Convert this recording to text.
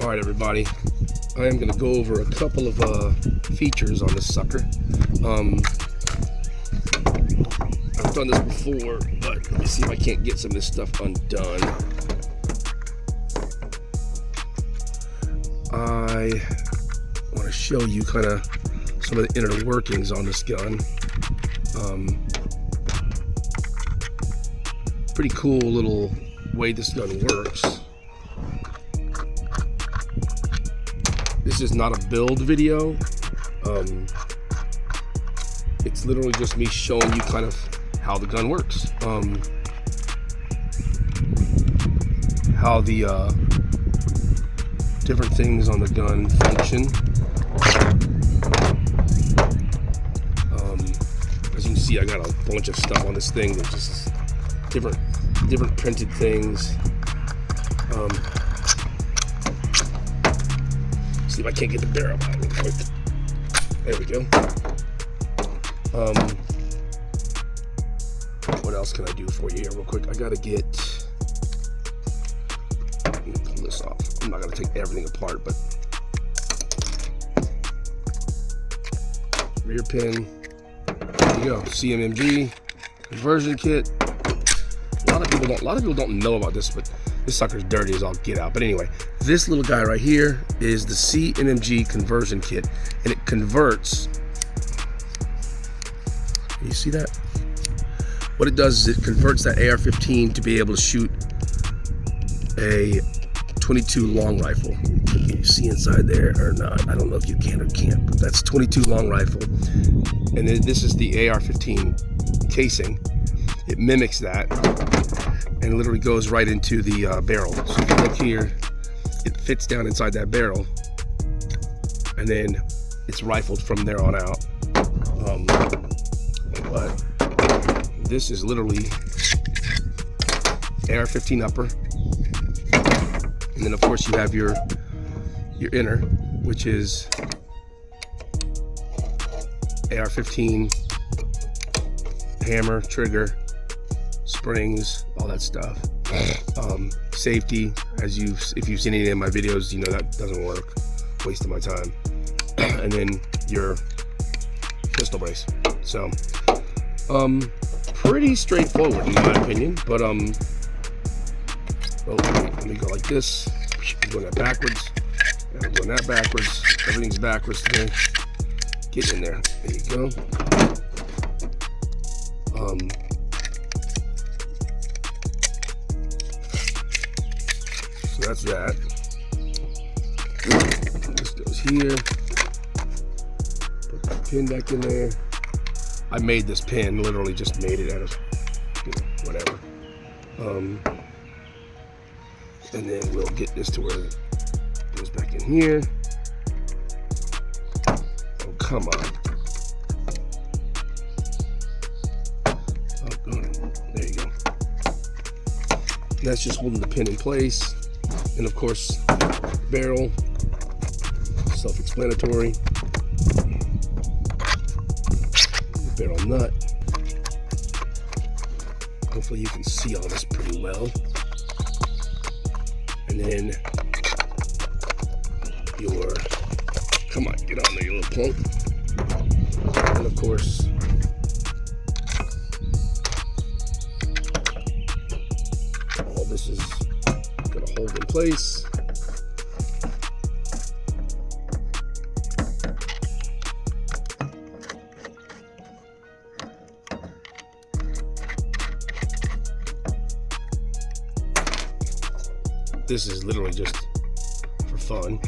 All right, everybody. I am going to go over a couple of features on this sucker. I've done this before, but let me see if I can't get some of this stuff undone. I want to show you kind of some of the inner workings on this gun. Pretty cool little way this gun works. This is not a build video. It's literally just me showing you kind of how the gun works. How the different things on the gun function. As you can see, I got a bunch of stuff on this thing that just different printed things. See if I can't get the barrel out real quick. There we go. What else can I do for you here real quick? I gotta get, let me pull this off. I'm not gonna take everything apart, but rear pin, there you go. CMMG conversion kit. A lot of people don't know about this, but this sucker's dirty as all get out. But anyway, this little guy right here is the CMMG conversion kit, and it converts. You see that? What it does is it converts that AR-15 to be able to shoot a 22 long rifle. Can you see inside there or not? I don't know if you can or can't, but that's 22 long rifle. And then this is the AR-15 casing. It mimics that and literally goes right into the barrel. So if you look here, it fits down inside that barrel, and then it's rifled from there on out. But this is literally AR-15 upper, and then of course you have your inner, which is AR-15 hammer, trigger, springs, all that stuff. Safety, if you've seen any of my videos, you know that doesn't work. Waste of my time. And then your pistol brace. So, pretty straightforward in my opinion. But let me go like this. I'm doing that backwards. I'm doing that backwards. Everything's backwards today. Get in there. There you go. So that's that. This goes here. Put the pin back in there. I made this pin, literally just made it out of, whatever. And then we'll get this to where it goes back in here. Oh, come on. There you go. And that's just holding the pin in place. And of course, barrel, self-explanatory. Barrel nut. Hopefully you can see all this pretty well. And then your, come on, get on there, you little punk. And of course, all this is gonna hold in place. This is literally just for fun.